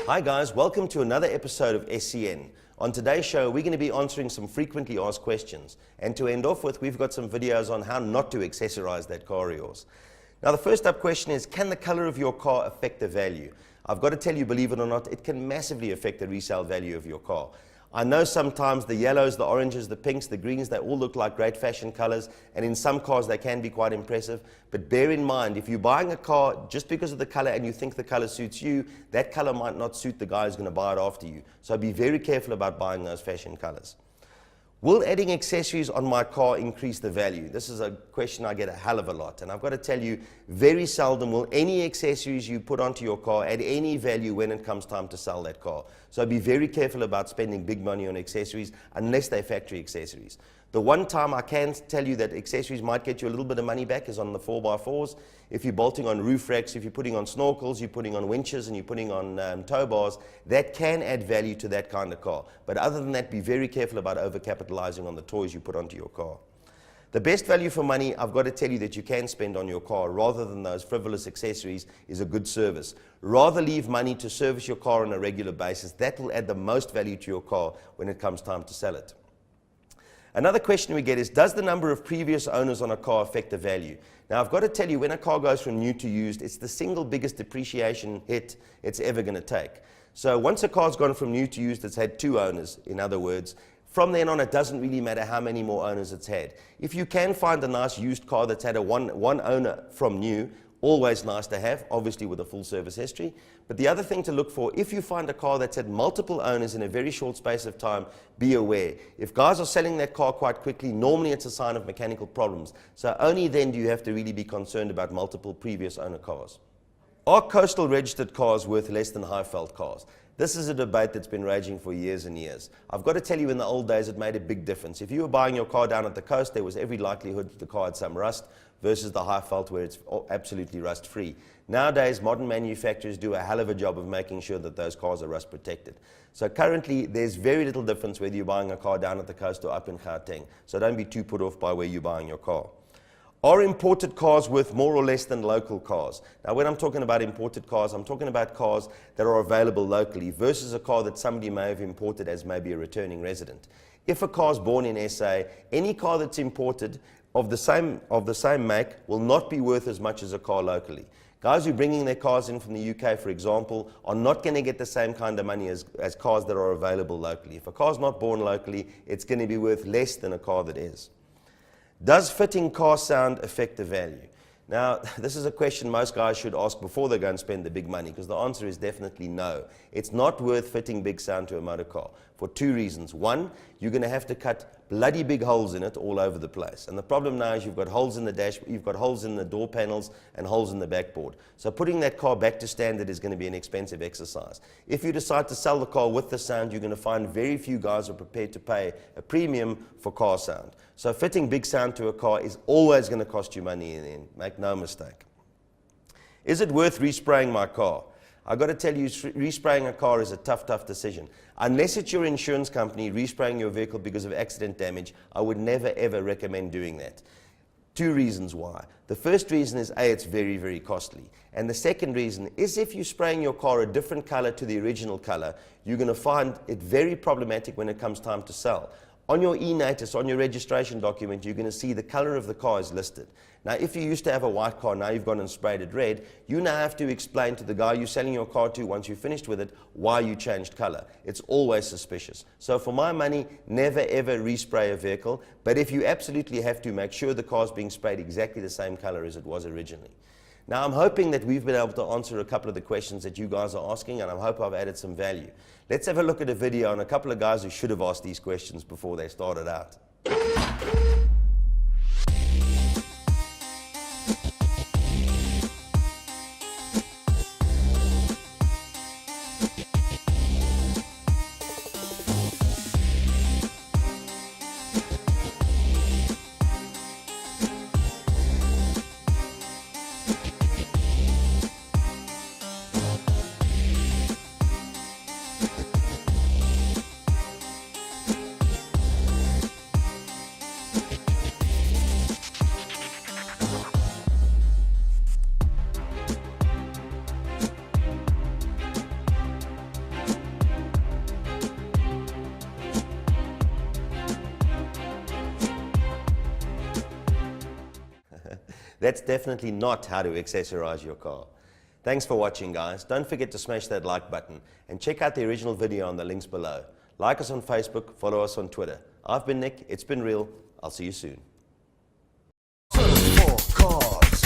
Hi guys, welcome to another episode of SCN. On today's show, we're going to be answering some frequently asked questions. And to end off with, we've got some videos on how not to accessorize that car of yours. Now the first up question is, can the color of your car affect the value? I've got to tell you, believe it or not, it can massively affect the resale value of your car. I know sometimes the yellows, the oranges, the pinks, the greens, they all look like great fashion colors, and in some cars they can be quite impressive. But bear in mind, if you're buying a car just because of the color and you think the color suits you, that color might not suit the guy who's going to buy it after you. So be very careful about buying those fashion colors. Will adding accessories on my car increase the value? This is a question I get a hell of a lot, and I've got to tell you, very seldom will any accessories you put onto your car add any value when it comes time to sell that car. So be very careful about spending big money on accessories unless they're factory accessories. The one time I can tell you that accessories might get you a little bit of money back is on the 4x4s. If you're bolting on roof racks, if you're putting on snorkels, you're putting on winches, and you're putting on tow bars, that can add value to that kind of car. But other than that, be very careful about overcapitalizing on the toys you put onto your car. The best value for money, I've got to tell you, that you can spend on your car rather than those frivolous accessories is a good service. Rather leave money to service your car on a regular basis. That will add the most value to your car when it comes time to sell it. Another question we get is, does the number of previous owners on a car affect the value? Now, I've got to tell you, when a car goes from new to used, it's the single biggest depreciation hit it's ever going to take. So once a car's gone from new to used, it's had 2 owners, in other words. From then on, it doesn't really matter how many more owners it's had. If you can find a nice used car that's had a one owner from new, always nice to have, obviously with a full service history. But the other thing to look for, if you find a car that's had multiple owners in a very short space of time, be aware. If guys are selling that car quite quickly, normally it's a sign of mechanical problems. So only then do you have to really be concerned about multiple previous owner cars. Are coastal registered cars worth less than Highveld cars? This is a debate that's been raging for years and years. I've got to tell you, in the old days, it made a big difference. If you were buying your car down at the coast, there was every likelihood that the car had some rust, versus the Highveld where it's absolutely rust-free. Nowadays, modern manufacturers do a hell of a job of making sure that those cars are rust protected. So currently, there's very little difference whether you're buying a car down at the coast or up in Gauteng. So don't be too put off by where you're buying your car. Are imported cars worth more or less than local cars? Now, when I'm talking about imported cars, I'm talking about cars that are available locally versus a car that somebody may have imported as maybe a returning resident. If a car is born in SA, any car that's imported of the same make will not be worth as much as a car locally. Guys who are bringing their cars in from the UK, for example, are not going to get the same kind of money as cars that are available locally. If a car's not born locally, it's going to be worth less than a car that is. Does fitting car sound affect the value? Now, this is a question most guys should ask before they go and spend the big money, because the answer is definitely no. It's not worth fitting big sound to a motor car for 2 reasons. One, you're going to have to cut bloody big holes in it all over the place. And the problem now is you've got holes in the dash, you've got holes in the door panels and holes in the backboard. So putting that car back to standard is going to be an expensive exercise. If you decide to sell the car with the sound, you're going to find very few guys are prepared to pay a premium for car sound. So fitting big sound to a car is always going to cost you money in the end. Make no mistake. Is it worth respraying my car? I've got to tell you, respraying a car is a tough decision. Unless it's your insurance company respraying your vehicle because of accident damage, I would never ever recommend doing that. 2 reasons why. The first reason is, A, it's very costly. And the second reason is, if you're spraying your car a different color to the original color, you're going to find it very problematic when it comes time to sell. On your e-notice, on your registration document, you're going to see the color of the car is listed. Now, if you used to have a white car, now you've gone and sprayed it red, you now have to explain to the guy you're selling your car to, once you're finished with it, why you changed color. It's always suspicious. So for my money, never ever respray a vehicle, but if you absolutely have to, make sure the car's being sprayed exactly the same color as it was originally. Now, I'm hoping that we've been able to answer a couple of the questions that you guys are asking, and I hope I've added some value. Let's have a look at a video on a couple of guys who should have asked these questions before they started out. That's definitely not how to accessorize your car. Thanks for watching, guys. Don't forget to smash that like button and check out the original video on the links below. Like us on Facebook, follow us on Twitter. I've been Nick, it's been real. I'll see you soon. Surf4Cars.